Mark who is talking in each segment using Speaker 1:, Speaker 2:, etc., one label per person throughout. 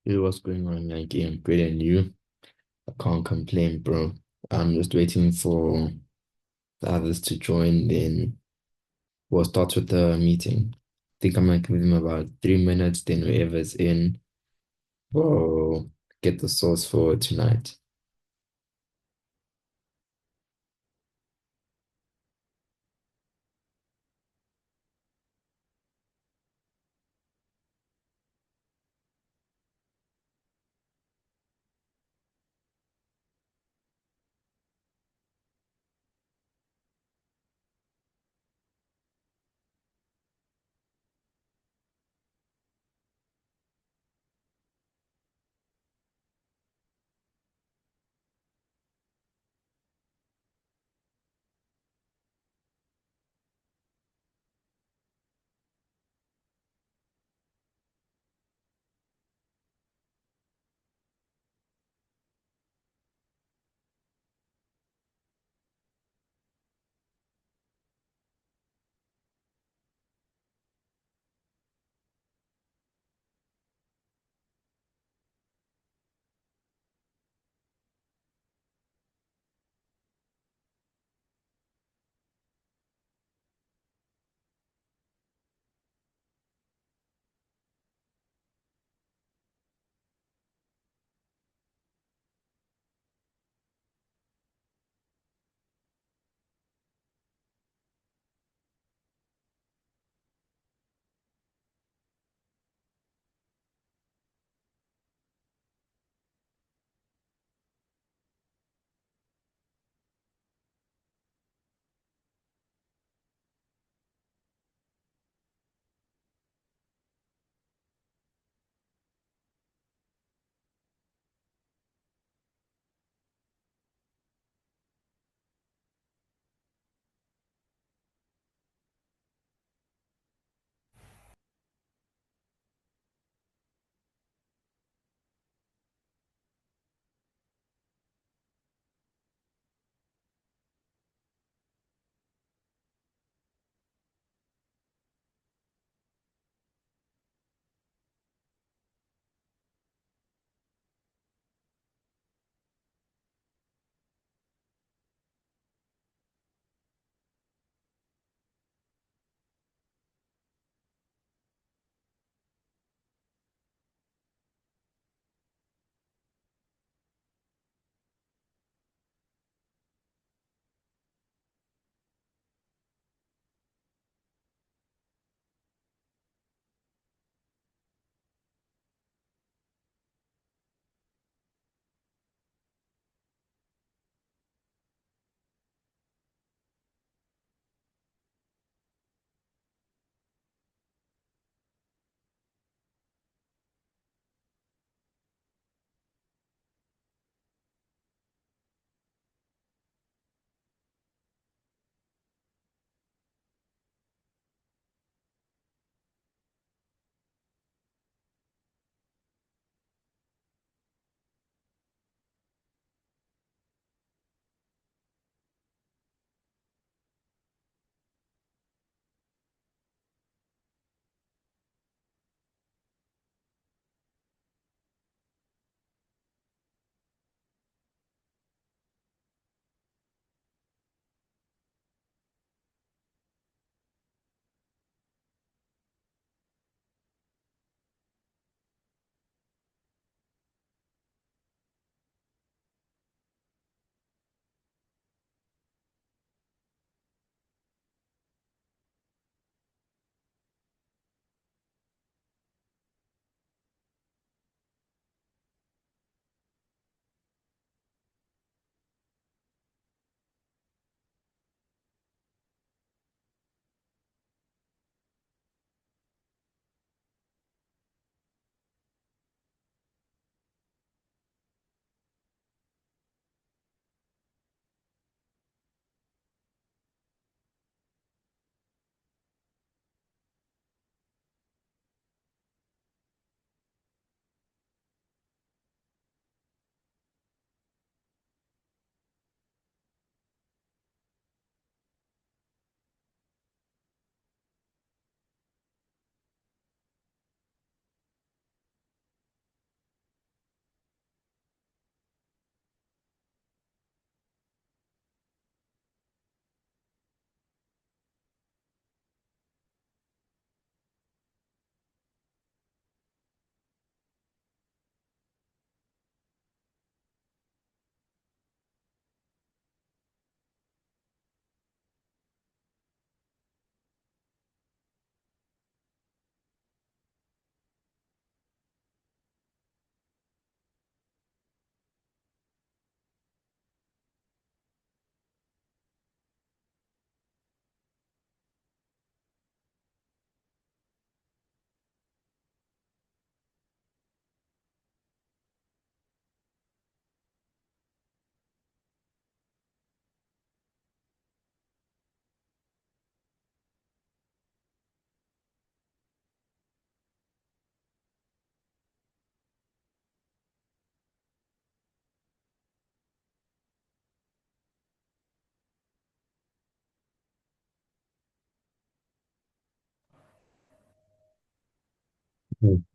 Speaker 1: What's going on? Like, I'm good and you? I can't complain, bro. I'm just waiting for the others to join, then we'll start with the meeting. I think I might give them about 3 minutes, then whoever's in will get the source for tonight.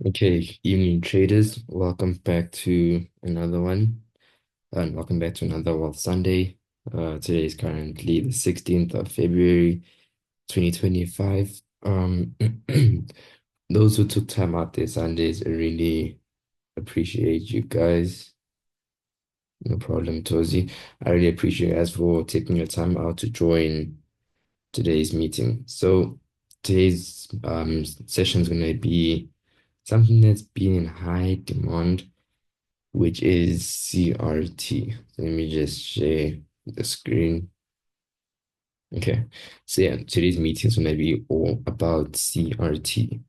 Speaker 1: Okay, evening traders. Welcome back to another one, and welcome back to another Sunday. Today is currently the 16th of February, 2025. Those who took time out their Sundays, I really appreciate you guys. No problem, Tozy. I really appreciate you guys for taking your time out to join today's meeting. So today's session is going to be something that's been in high demand, which is CRT. So let me just share the screen. Okay. So yeah, today's meeting is going to be all about CRT.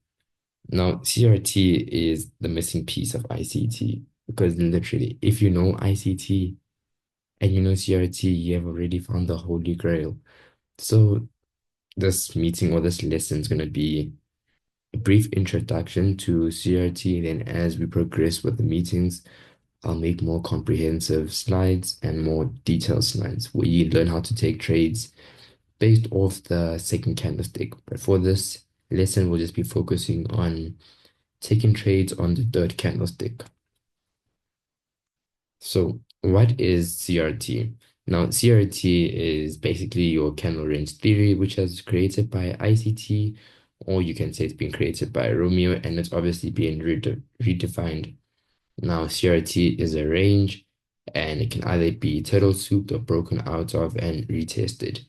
Speaker 1: Now, CRT is the missing piece of ICT because literally, if you know ICT and you know CRT, you have already found the holy grail. So this meeting or this lesson is going to be a brief introduction to CRT. Then as we progress with the meetings, I'll make more comprehensive slides and more detailed slides where you learn how to take trades based off the second candlestick. But for this lesson, we'll just be focusing on taking trades on the third candlestick. So what is CRT? Now, CRT is basically your candle range theory, which was created by ICT, or you can say it's been created by Romeo, and it's obviously being redefined. Now, CRT is a range, and it can either be turtle souped or broken out of and retested.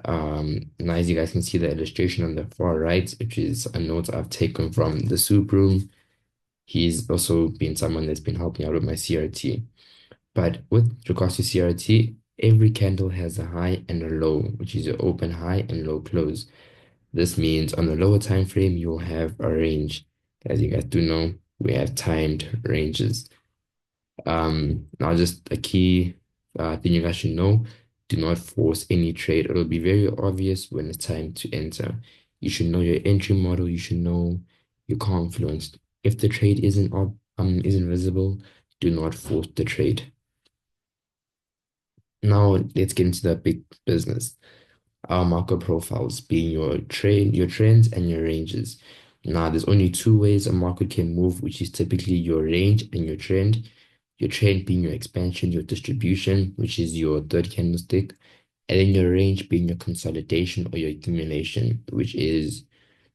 Speaker 1: Now, as you guys can see the illustration on the far right, which is a note I've taken from the soup room. He's also been someone that's been helping out with my CRT. But with regards to CRT, every candle has a high and a low, which is your open high and low close. This means on the lower time frame, you'll have a range. As you guys do know, we have timed ranges. Now just a key thing you guys should know, do not force any trade. It'll be very obvious when it's time to enter. You should know your entry model, you should know your confluence. If the trade isn't visible, do not force the trade. Now let's get into the big business. Our market profiles being your trends and your ranges. Now there's only two ways a market can move, which is typically your range and your trend. Your trend being your expansion, your distribution, which is your third candlestick, and then your range being your consolidation or your accumulation, which is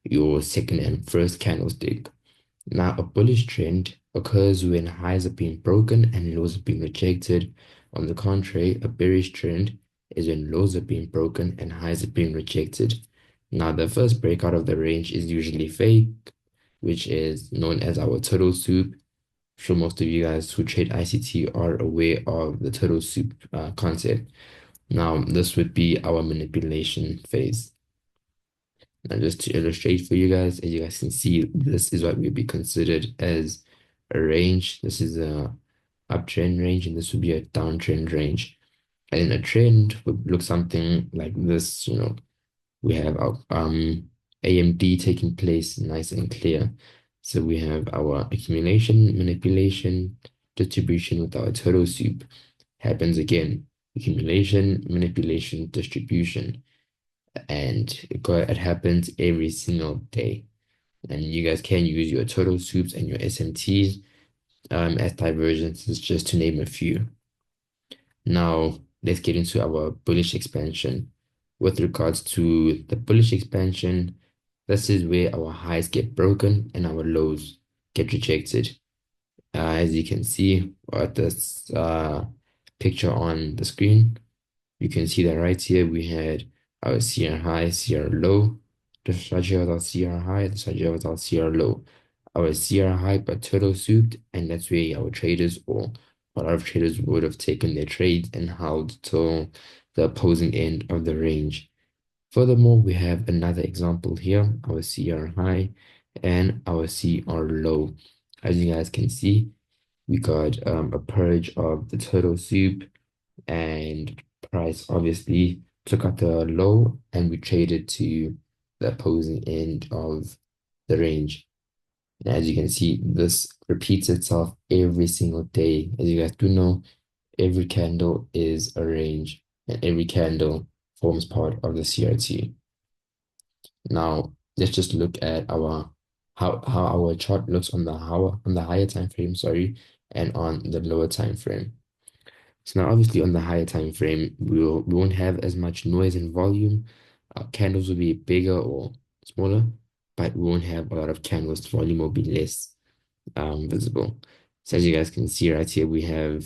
Speaker 1: your second and first candlestick. Now, a bullish trend occurs when highs are being broken and lows are being rejected. On the contrary, a bearish trend is when lows are being broken and highs are being rejected. Now, the first breakout of the range is usually fake, which is known as our turtle soup. I'm sure most of you guys who trade ICT are aware of the turtle soup concept. Now, this would be our manipulation phase. Now, just to illustrate for you guys, as you guys can see, this is what would be considered as a range. This is a uptrend range, and this would be a downtrend range. And a trend would look something like this. We have our AMD taking place nice and clear. So we have our accumulation, manipulation, distribution with our total soup. Happens again. Accumulation, manipulation, distribution. And it happens every single day. And you guys can use your total soups and your SMTs as divergences, just to name a few. Now, let's get into our bullish expansion. With regards to the bullish expansion, this is where our highs get broken and our lows get rejected. As you can see at this picture on the screen, you can see that right here we had our CR high, CR low. The strategy was our CR high, the strategy was our CR low. Our CR high got turtle souped, and that's where our traders or a lot of traders would have taken their trades and held till the opposing end of the range. Furthermore, we have another example here, our CR high and our CR low. As you guys can see, we got a purge of the turtle soup, and price obviously took out the low and we traded to the opposing end of the range. And as you can see, this repeats itself every single day. As you guys do know, every candle is a range and every candle forms part of the CRT. Now, let's just look at our how our chart looks on the higher time frame, sorry, and on the lower time frame. So now obviously on the higher time frame, we won't have as much noise and volume. Our candles will be bigger or smaller, but we won't have a lot of candles. Volume will be less visible. So as you guys can see right here, we have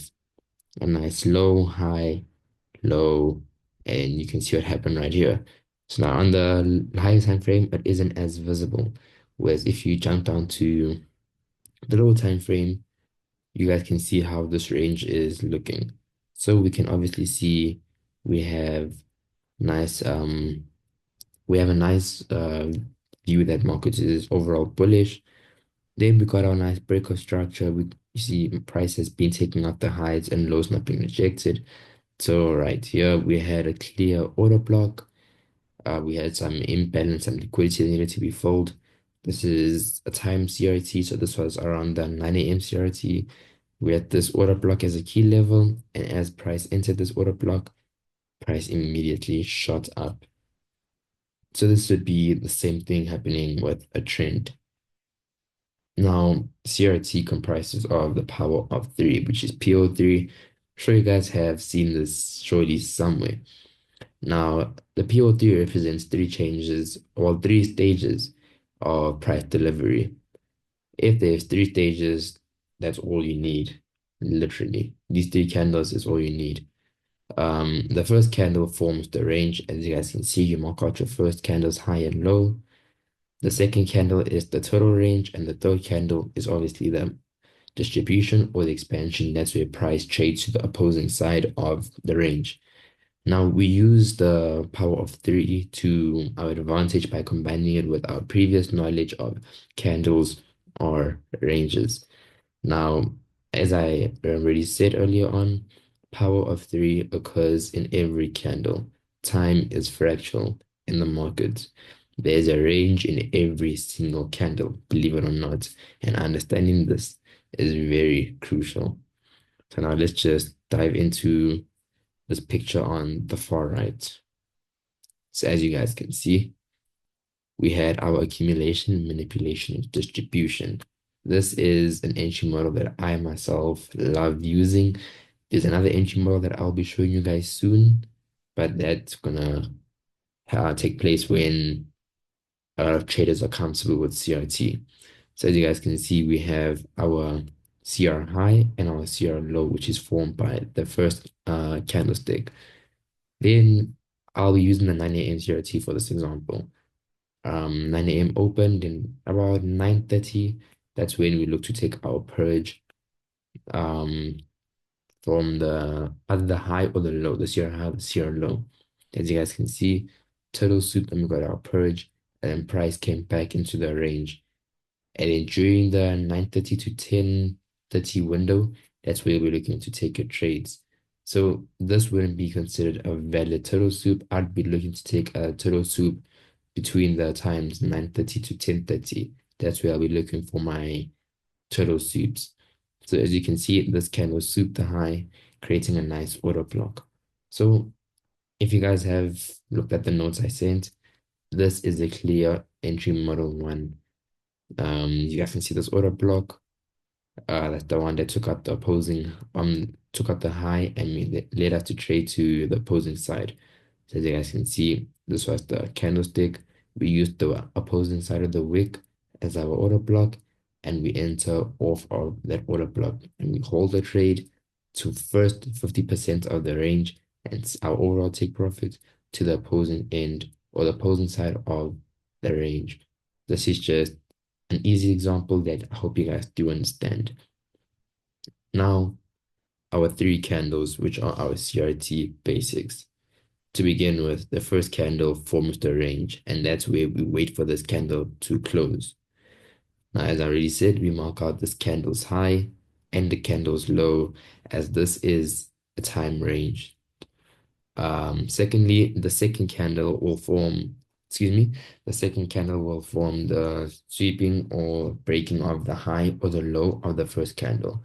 Speaker 1: a nice low, high, low, and you can see what happened right here. So now on the higher time frame, it isn't as visible. Whereas if you jump down to the lower time frame, you guys can see how this range is looking. So we can obviously see we have nice we have a nice view that market is overall bullish. Then we got our nice break of structure. You see price has been taking out the highs and lows not being rejected. So right here we had a clear order block. We had some imbalance and liquidity that needed to be filled. This is a time CRT, so this was around the 9 a.m. CRT. We had this order block as a key level, and as price entered this order block, price immediately shot up. So this would be the same thing happening with a trend. Now, CRT comprises of the power of three, which is PO3. I'm sure you guys have seen this surely somewhere. Now, the PO3 represents three changes or three stages of price delivery. If there's three stages, that's all you need, literally. These three candles is all you need. The first candle forms the range. As you guys can see, you mark out your first candles high and low. The second candle is the total range, and the third candle is obviously the distribution or the expansion. That's where price trades to the opposing side of the range. Now we use the power of three to our advantage by combining it with our previous knowledge of candles or ranges. Now, as I already said earlier on, power of three occurs in every candle. Time is fractal in the market. There's a range in every single candle, believe it or not. And understanding this is very crucial. So now let's just dive into this picture on the far right. So as you guys can see, we had our accumulation, manipulation, and distribution. This is an entry model that I myself love using. There's another entry model that I'll be showing you guys soon, but that's gonna take place when a lot of traders are comfortable with CRT. So as you guys can see, we have our CR high and our CR low, which is formed by the first candlestick. Then I'll be using the 9 a.m. CRT for this example. 9 a.m. open, then about 9:30, that's when we look to take our purge um, from either the high or the low, the CR high, the CR low. As you guys can see, turtle soup, and we got our purge, and then price came back into the range. And then during the 9:30 to 10:30 window, that's where we're looking to take your trades. So this wouldn't be considered a valid turtle soup. I'd be looking to take a turtle soup between the times 9:30 to 10:30. That's where I'll be looking for my turtle soups. So as you can see, this candle soup the high, creating a nice order block. So if you guys have looked at the notes I sent, this is a clear entry model one. You guys can see this order block. That's the one that took out the opposing, took out the high and led us to trade to the opposing side. So as you guys can see, this was the candlestick. We used the opposing side of the wick as our order block, and we enter off of that order block, and we hold the trade to first 50% of the range and our overall take profit to the opposing end or the opposing side of the range. This is just an easy example that I hope you guys do understand. Now, our three candles, which are our CRT basics. To begin with, the first candle forms the range, and that's where we wait for this candle to close. Now, as I already said, we mark out this candle's high and the candle's low, as this is a time range. Secondly, the second candle will form, excuse me, the second candle will form the sweeping or breaking of the high or the low of the first candle.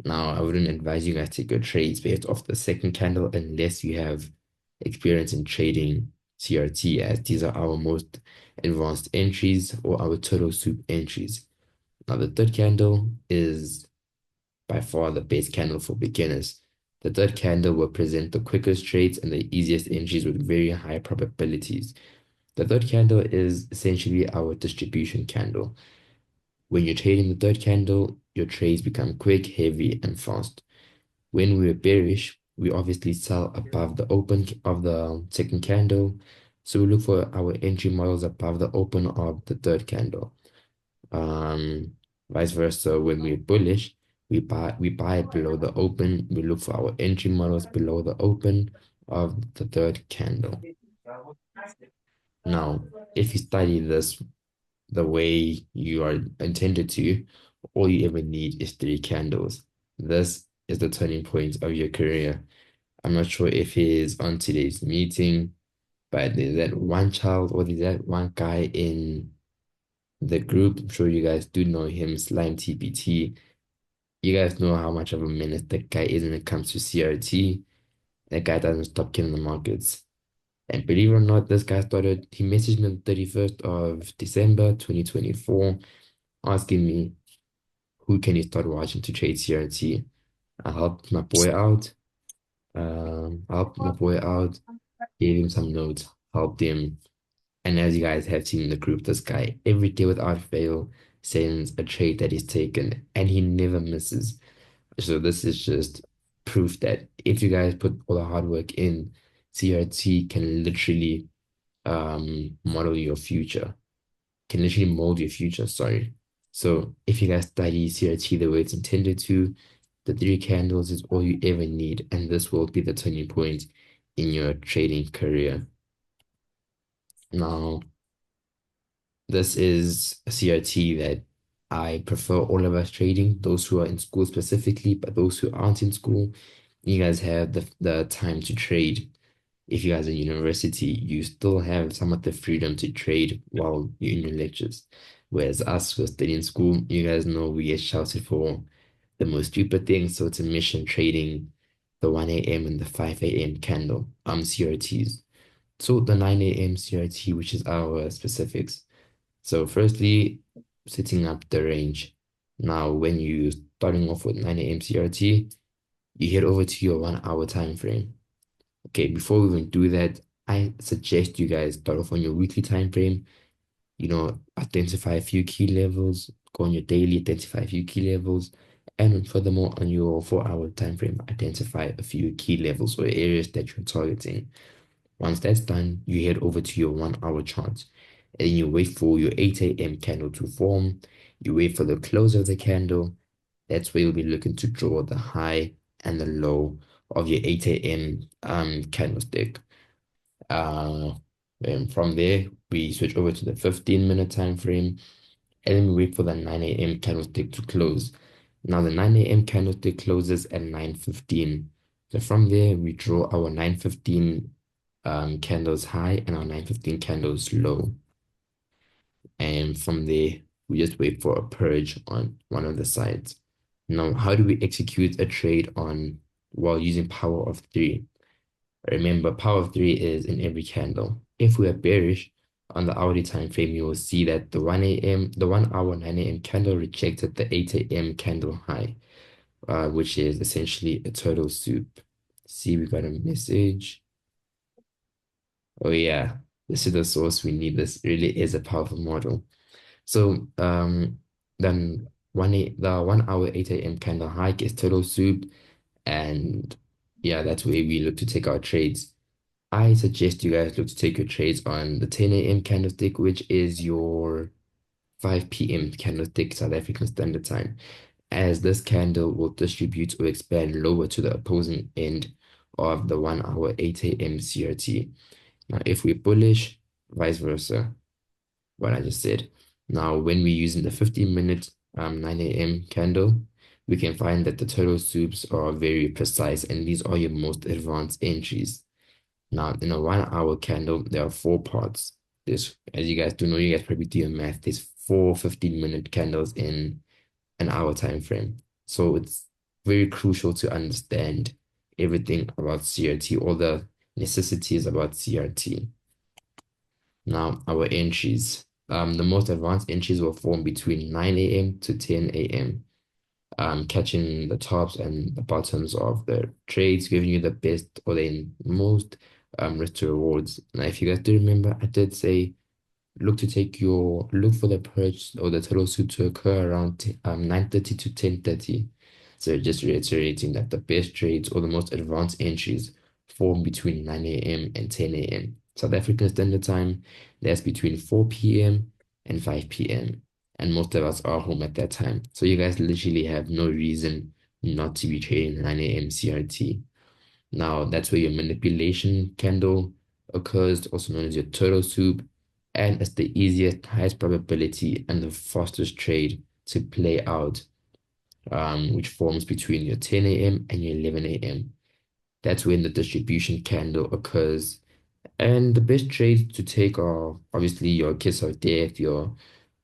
Speaker 1: Now, I wouldn't advise you guys to take your trades based off the second candle unless you have experience in trading CRT, as these are our most advanced entries or our turtle soup entries. Now, the third candle is by far the best candle for beginners. The third candle will present the quickest trades and the easiest entries with very high probabilities. The third candle is essentially our distribution candle. When you're trading the third candle, your trades become quick, heavy, and fast. When we're bearish, we obviously sell above the open of the second candle. So we look for our entry models above the open of the third candle. Um, Vice versa, when we're bullish, we buy it below the open. We look for our entry models below the open of the third candle. Now, if you study this the way you are intended to, all you ever need is three candles. This is the turning point of your career. I'm not sure if he is on today's meeting, but there's that one child or there's that one guy in the group. I'm sure you guys do know him, Slime TPT. You guys know how much of a menace that guy is when it comes to CRT. That guy doesn't stop killing the markets. And believe it or not, this guy he messaged me on the 31st of December 2024, asking me, who can you start watching to trade CRT? I helped my boy out. Gave him some notes, helped him. And as you guys have seen in the group, this guy every day without fail sends a trade that he's taken and he never misses. So this is just proof that if you guys put all the hard work in, CRT can literally model your future, can literally mold your future, sorry. So if you guys study CRT the way it's intended to, the three candles is all you ever need, and this will be the turning point in your trading career. Now, this is a CRT that I prefer all of us trading, those who are in school specifically, but those who aren't in school, you guys have the time to trade. If you guys are in university, you still have some of the freedom to trade while you're in your lectures. Whereas us who are studying school, you guys know we get shouted for the most stupid things. So it's a mission trading the 1 a.m. and the 5 a.m. candle, CRTs. So the 9 a.m. CRT, which is our specifics. So firstly, setting up the range. Now, when you starting off with 9 a.m. CRT, you head over to your 1 hour time frame. Okay, before we even do that, I suggest you guys start off on your weekly time frame. Identify a few key levels, go on your daily, identify a few key levels, and furthermore, on your 4 hour time frame, identify a few key levels or areas that you're targeting. Once that's done, you head over to your 1 hour chart and then you wait for your 8 a.m. candle to form. You wait for the close of the candle. That's where you'll be looking to draw the high and the low of your 8 a.m. Candlestick. Uh, and from there, we switch over to the 15-minute time frame and then we wait for the 9 a.m. candlestick to close. Now, the 9 a.m. candlestick closes at 9:15. So from there, we draw our 9:15 candles high and our 9:15 candles low. And from there, we just wait for a purge on one of the sides. Now, how do we execute a trade on while using power of three? Remember, power of three is in every candle. If we are bearish on the hourly time frame, you will see that the 1 hour 9 a.m. candle rejected the 8 a.m. candle high, which is essentially a turtle soup. See, we got a message. Oh yeah, this is the source we need. This really is a powerful model. So then the 1 hour 8 a.m. candle hike is turtle soup, and yeah, that's where we look to take our trades. I suggest you guys look to take your trades on the 10 a.m. candlestick, which is your 5 p.m. candlestick South African Standard Time, as this candle will distribute or expand lower to the opposing end of the 1 hour 8 a.m. CRT. Now, if we're bullish, vice versa, what I just said. Now, when we're using the 15-minute 9 a.m. candle, we can find that the turtle soups are very precise, and these are your most advanced entries. Now, in a 1 hour candle, there are four parts. There's, as you guys do know, you guys probably do your math, there's four 15-minute candles in an hour time frame. So it's very crucial to understand everything about CRT, all the necessities about CRT. Now, our entries. The most advanced entries will form between 9 a.m. to 10 a.m. Catching the tops and the bottoms of the trades, giving you the best or the most risk to rewards. Now, if you guys do remember, I did say look for the purge or the total suit to occur around 9:30 to 10:30. So just reiterating that the best trades or the most advanced entries form between 9 a.m. and 10 a.m. South African Standard Time, that's between 4 p.m. and 5 p.m. And most of us are home at that time. So you guys literally have no reason not to be trading 9 a.m. CRT. Now, that's where your manipulation candle occurs, also known as your turtle soup, and it's the easiest, highest probability, and the fastest trade to play out, which forms between your 10 a.m. and your 11 a.m. That's when the distribution candle occurs. And the best trades to take are obviously your kiss of death, your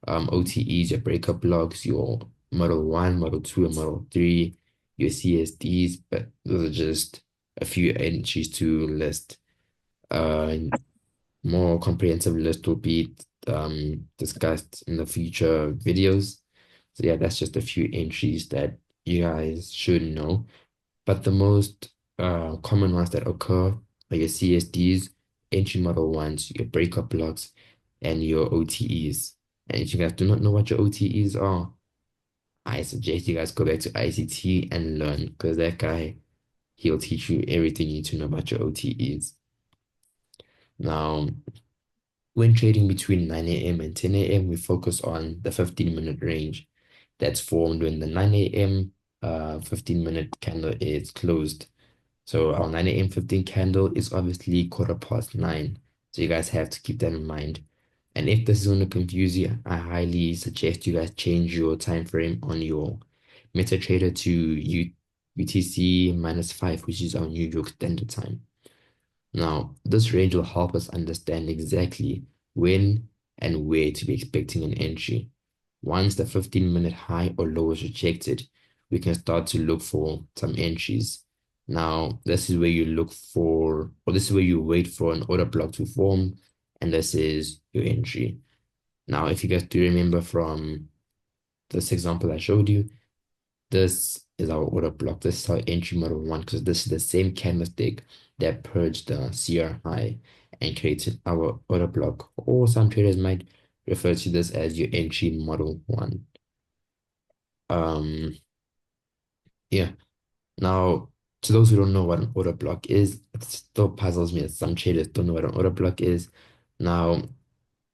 Speaker 1: OTEs, your breakup blocks, your Model 1, Model 2, and Model 3, your CSDs, but those are just a few entries to list. Uh, More comprehensive list will be discussed in the future videos. So yeah, that's just a few entries that you guys should know. But the most common ones that occur are your CSDs, entry model ones, your breakup blocks, and your OTEs. And if you guys do not know what your OTEs are, I suggest you guys go back to ICT and learn because that guy, he'll teach you everything you need to know about your OTEs. Now, when trading between 9 a.m. and 10 a.m., we focus on the 15-minute range that's formed when the 9 a.m. 15-minute candle is closed. So our 9 a.m. 15 candle is obviously quarter past 9. So you guys have to keep that in mind. And if this is going to confuse you, I highly suggest you guys change your time frame on your MetaTrader to UTC minus 5, which is our New York Standard Time. Now, this range will help us understand exactly when and where to be expecting an entry. Once the 15-minute high or low is rejected, we can start to look for some entries. Now, this is where you look for, or this is where you wait for an order block to form, and this is your entry. Now, if you guys do remember from this example I showed you, this is our order block. This is our entry model one because this is the same candlestick that purged the CR high and created our order block. Or some traders might refer to this as your entry model one. Um, yeah. Now, to those who don't know what an order block is, it still puzzles me that some traders don't know what an order block is. Now,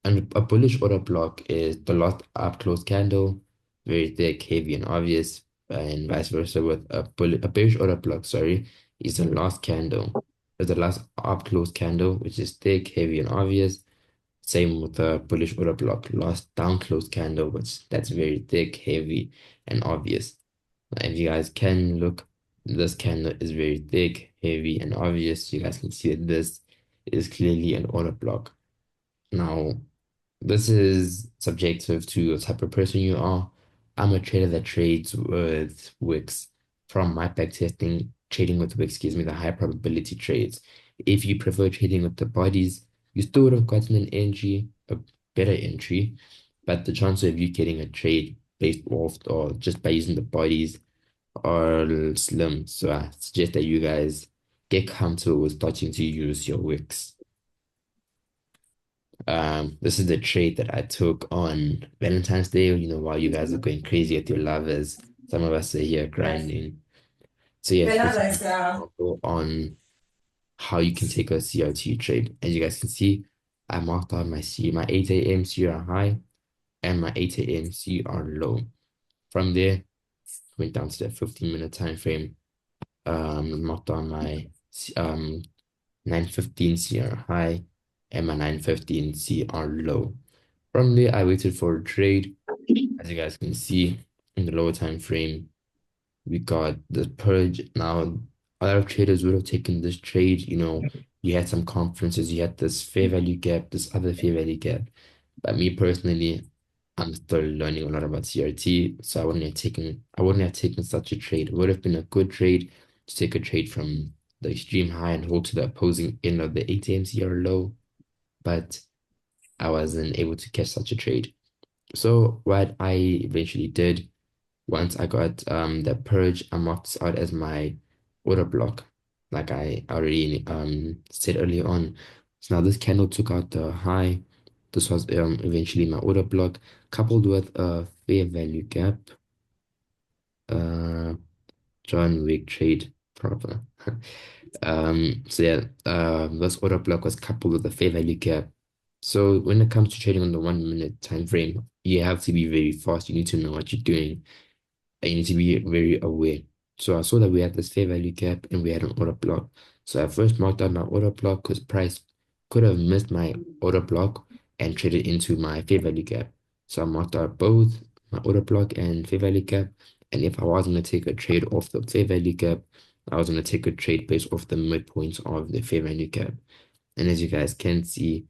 Speaker 1: and a bullish order block is the last up close candle, very thick, heavy, and obvious, and vice versa with a bearish order block, sorry, is the last candle. Is the last up close candle, which is thick, heavy, and obvious. Same with the bullish order block, last down close candle, which that's very thick, heavy, and obvious. If you guys can look, this candle is very thick, heavy, and obvious. You guys can see that this is clearly an order block. Now, this is subjective to the type of person you are. I'm a trader that trades with wicks. From my back testing, trading with wicks gives me the high probability trades. If you prefer trading with the bodies, you still would have gotten an entry, a better entry, but the chance of you getting a trade based off or just by using the bodies are slim. So I suggest that you guys get comfortable with starting to use your wicks. This is the trade that I took on Valentine's Day, while you guys are going crazy with your lovers. Some of us are here grinding. So yeah, this is an example on how you can take a CRT trade. As you guys can see, I marked out my 8 a.m. CR high and my 8 a.m. CR low. From there, went down to the 15-minute time frame. Marked on my 9:15 CR high and my 9:15 CR low. From there, I waited for a trade. As you guys can see in the lower time frame, we got the purge. Now, a lot of traders would have taken this trade. You had some conferences, you had this fair value gap, this other fair value gap. But me personally, I'm still learning a lot about CRT, so I wouldn't have taken such a trade. It would have been a good trade to take a trade from the extreme high and hold to the opposing end of the 8 a.m. CR low. But I wasn't able to catch such a trade. So what I eventually did, once I got the purge, I marked this out as my order block, like I already said earlier on. So now this candle took out the high. This was eventually my order block, coupled with a fair value gap. Uh, John Wick trade proper. So yeah, this order block was coupled with a fair value gap. So when it comes to trading on the 1 minute time frame, you have to be very fast. You need to know what you're doing and you need to be very aware. So I saw that we had this fair value gap and we had an order block. So I first marked out my order block because price could have missed my order block and traded into my fair value gap. So I marked out both my order block and fair value gap. And if I was going to take a trade off the fair value gap, I was going to take a trade based off the midpoint of the fair value gap. And as you guys can see,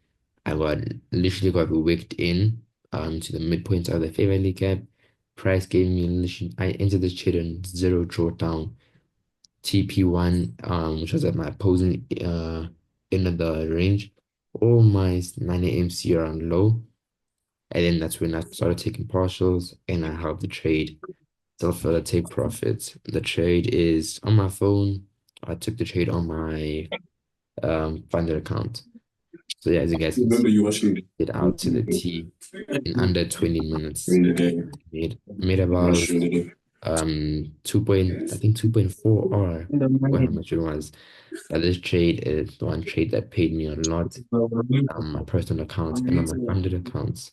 Speaker 1: I got literally got wicked in to the midpoint of the fair value gap. Price gave me literally, I entered this trade in zero drawdown. TP1, which was at my opposing end of the range, all my 9 a.m. CR on low. And then that's when I started taking partials and I held the trade. Still further take profits. The trade is on my phone. I took the trade on my funded account. So yeah, as you guys can
Speaker 2: Remember
Speaker 1: see,
Speaker 2: you watching
Speaker 1: it out to the T in under 20 minutes.
Speaker 2: in the day.
Speaker 1: Made
Speaker 2: Not
Speaker 1: about
Speaker 2: sure the day.
Speaker 1: 2.4 or what how much it was. But this trade is the one trade that paid me a lot on my personal accounts and on my funded accounts.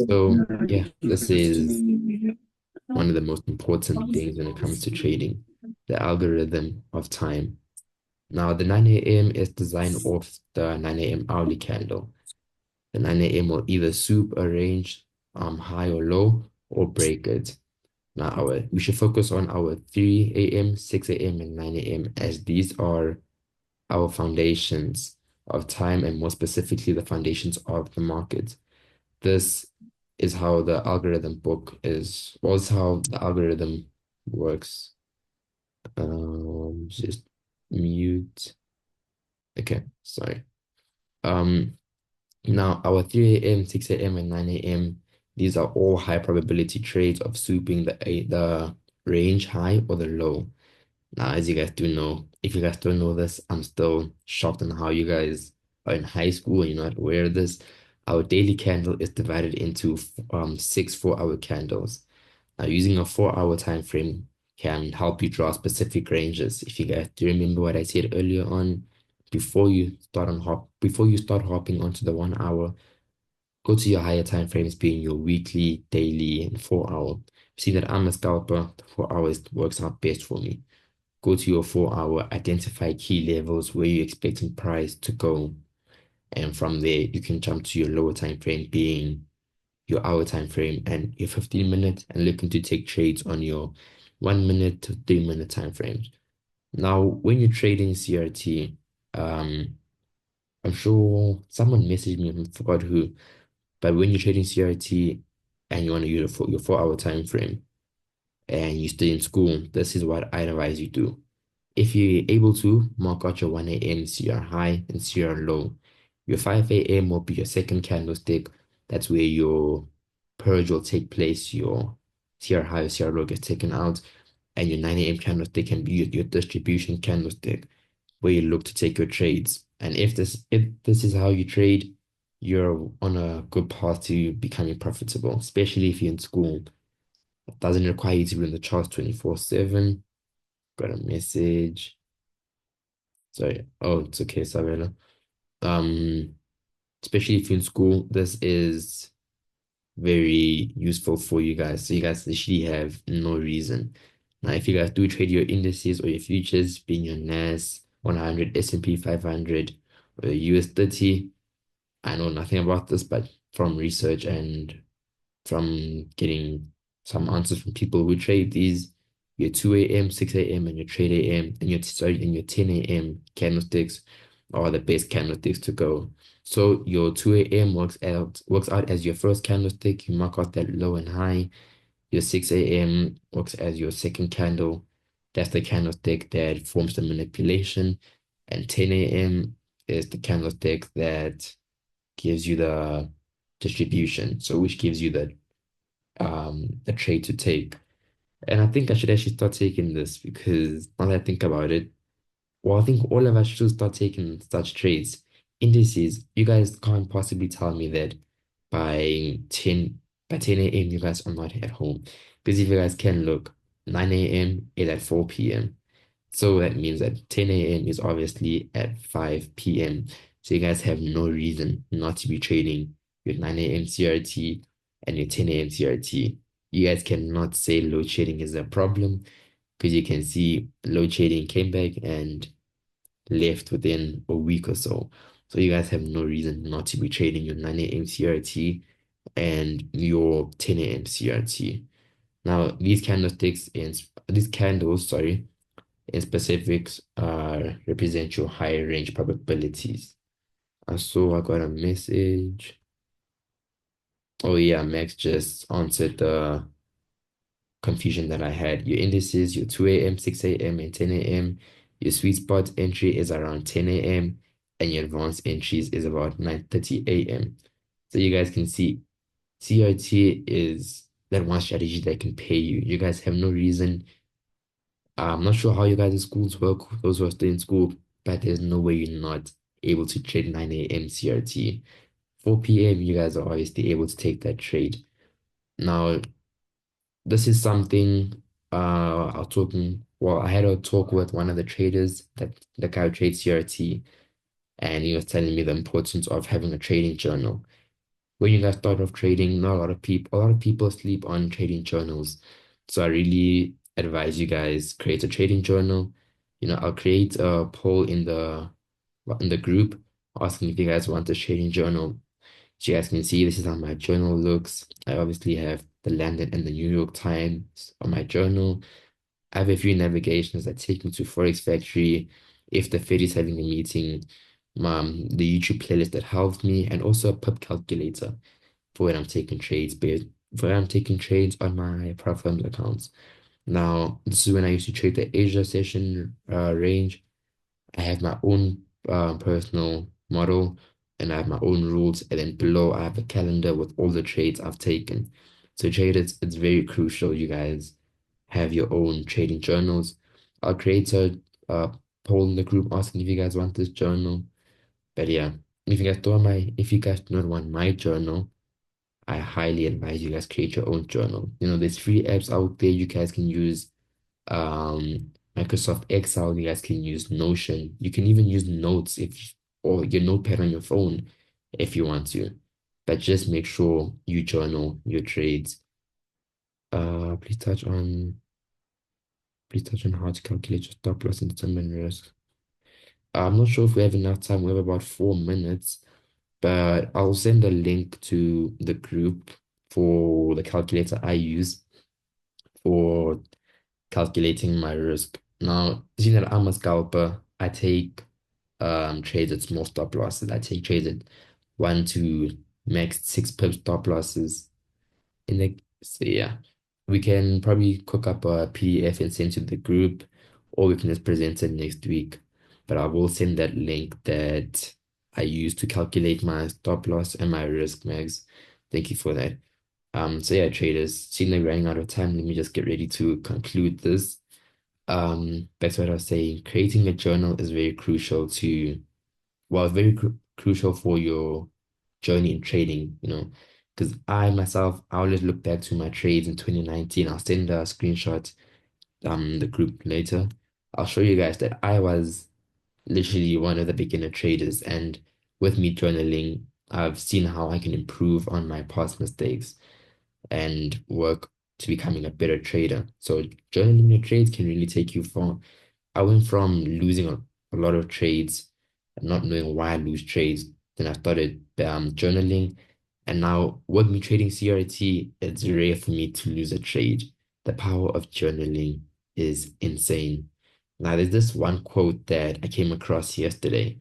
Speaker 1: So yeah, this is one of the most important things when it comes to trading, the algorithm of time. Now the 9 a.m. is designed off the 9 a.m. hourly candle. The 9 a.m. will either soup a range high or low or break it. Now we should focus on our 3 a.m., 6 a.m., and 9 a.m. as these are our foundations of time and more specifically the foundations of the market. This is how the algorithm book is, well, this is how the algorithm works. Just mute. Okay, sorry. Um, Now our 3 a.m., 6 a.m., and 9 a.m., these are all high probability trades of swooping the range high or the low. Now, as you guys do know, if you guys don't know this, I'm still shocked on how you guys are in high school and you're not aware of this. Our daily candle is divided into six 4 hour candles. Now, using a 4 hour time frame can help you draw specific ranges. If you guys do remember what I said earlier on, before you start hopping onto the 1 hour, go to your higher time frames being your weekly, daily, and 4 hour. See that I'm a scalper, the 4 hours works out best for me. Go to your 4 hour, identify key levels where you're expecting price to go. And from there, you can jump to your lower time frame being your hour time frame and your 15 minutes and looking to take trades on your 1 minute to 3 minute time frames. Now, when you're trading CRT, um, I'm sure someone messaged me, I forgot who, but when you're trading CRT and you want to use your 4 hour time frame and you stay in school, this is what I advise you do. If you're able to, mark out your 1 a.m. CR high and CR low. Your 5 a.m. will be your second candlestick. That's where your purge will take place. Your CR high or CR low gets taken out. And your 9 a.m. candlestick can be your distribution candlestick where you look to take your trades. And if this is how you trade, you're on a good path to becoming profitable, especially if you're in school. It doesn't require you to be in the charts 24/7. Got a message. Sorry. Oh, it's okay, Sabella. Um, Especially if you're in school, this is very useful for you guys. So you guys literally have no reason. Now, if you guys do trade your indices or your futures, being your NAS 100, S&P 500, or US 30, I know nothing about this, but from research and from getting some answers from people who trade these, your 2 a.m., 6 a.m., and your 3 a.m., and your 10 a.m. candlesticks are the best candlesticks to go. So your 2 a.m. works out as your first candlestick. You mark out that low and high. Your 6 a.m. works as your second candle. That's the candlestick that forms the manipulation. And 10 a.m. is the candlestick that gives you the distribution, so which gives you the trade to take. And I think I should actually start taking this because now that I think about it, well, I think all of us should start taking such trades. Indices, you guys can't possibly tell me that by 10 by 10 a.m. you guys are not at home. Because if you guys can look, 9 a.m. is at 4 p.m. So that means that 10 a.m. is obviously at 5 p.m. So you guys have no reason not to be trading your 9 a.m. CRT and your 10 a.m. CRT. You guys cannot say load shedding is a problem because you can see load shedding came back and left within a week or so. So you guys have no reason not to be trading your 9 a.m. CRT and your 10 a.m. CRT. Now, these candles, sorry, in specifics represent your higher range probabilities. And so I got a message. Oh yeah, Max just answered the confusion that I had. Your indices, your 2 a.m., 6 a.m., and 10 a.m. Your sweet spot entry is around 10 a.m. and your advanced entries is about 9:30 a.m. So you guys can see CRT is that one strategy that can pay you. You guys have no reason. I'm not sure how you guys' schools work, those who are still in school, but there's no way you're not able to trade 9 a.m. CRT. 4 p.m. you guys are obviously able to take that trade. Now, this is something I was talking, well, I had a talk with one of the traders that the guy who trades CRT, and he was telling me the importance of having a trading journal. When you guys start off trading, not a lot of people sleep on trading journals. So I really advise you guys create a trading journal. I'll create a poll in the group asking if you guys want a trading journal. So you guys can see this is how my journal looks. I obviously have the London and the New York Times on my journal. I have a few navigations that take me to Forex Factory if the Fed is having a meeting, the YouTube playlist that helps me, and also a pip calculator for when I'm taking trades, but for when I'm taking trades on my prop firms accounts. Now, this is when I used to trade the Asia session range. I have my own personal model and I have my own rules. And then below, I have a calendar with all the trades I've taken. So, traders, it's very crucial you guys have your own trading journals. I'll create a poll in the group asking if you guys want this journal. But yeah, if you guys do not want my journal, I highly advise you guys create your own journal. There's free apps out there you guys can use. Microsoft Excel, you guys can use Notion. You can even use Notes or your notepad on your phone if you want to. But just make sure you journal your trades. Uh, please touch on please touch on how to calculate your stop loss and determine risk. I'm not sure if we have enough time. We have about 4 minutes, but I'll send a link to the group for the calculator I use for calculating my risk. Now, seeing that I'm a scalper, I take trades at small stop losses. I take trades at 1 to max 6 pip stop losses. So yeah, we can probably cook up a PDF and send to the group, or we can just present it next week. But I will send that link that I use to calculate my stop loss and my risk max. Thank you for that. So yeah, traders, seeing that we're running out of time, let me just get ready to conclude this. Back to what I was saying, creating a journal is very crucial very crucial for your journey in trading, because I myself, I always look back to my trades in 2019. I'll send a screenshot, the group later. I'll show you guys that I was literally one of the beginner traders, and with me journaling, I've seen how I can improve on my past mistakes and work to becoming a better trader. So journaling your trades can really take you far. I went from losing a lot of trades and not knowing why I lose trades. Then I started journaling, and now with me trading CRT, it's rare for me to lose a trade. The power of journaling is insane. Now, there's this one quote that I came across yesterday,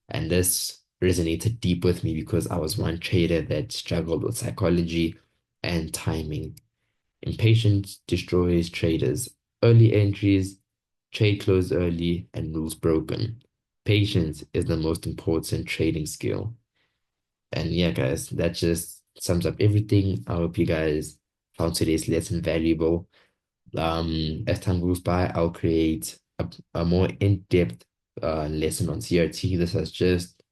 Speaker 1: and this resonated deep with me because I was one trader that struggled with psychology and timing. Impatience destroys traders. Early entries, trade close early, and rules broken. Patience is the most important trading skill. And yeah, guys, that just sums up everything. I hope you guys found today's lesson valuable. As time goes by, I'll create a more in-depth lesson on CRT. This is just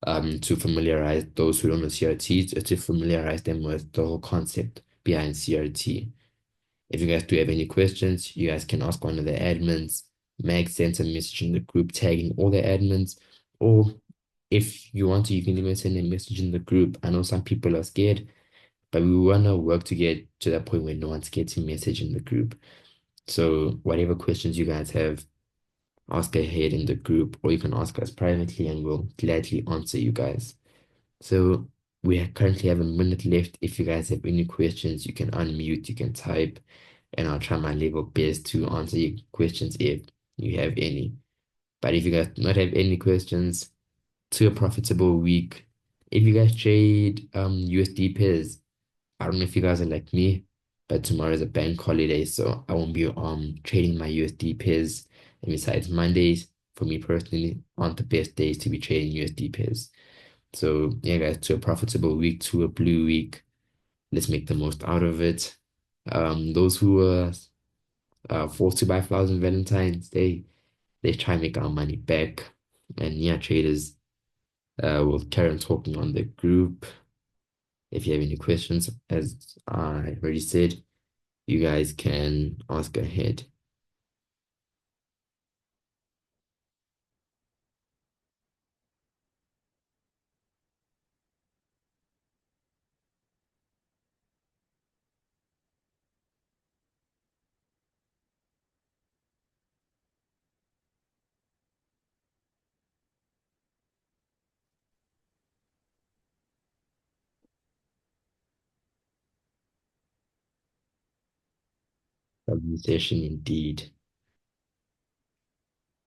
Speaker 1: to familiarize those who don't know CRT, to familiarize them with the whole concept behind CRT. If you guys do have any questions, you guys can ask one of the admins. Meg sent a message in the group tagging all the admins, or if you want to, you can even send a message in the group. I know some people are scared, but we want to work to get to that point where no one's getting message in the group. So whatever questions you guys have, ask ahead in the group, or you can ask us privately and we'll gladly answer you guys. So we currently have a minute left. If you guys have any questions, you can unmute, you can type, and I'll try my level best to answer your questions if you have any. But if you guys do not have any questions, to a profitable week. If you guys trade USD pairs, I don't know if you guys are like me, but tomorrow is a bank holiday, so I won't be trading my USD pairs. And besides, Mondays for me personally aren't the best days to be trading USD pairs. So yeah, guys, to a profitable week, to a blue week. Let's make the most out of it. Those who were forced to buy flowers on Valentine's Day, they try and make our money back. And yeah, traders, we'll carry on talking on the group. If you have any questions, as I already said, you guys can ask ahead. Conversation indeed.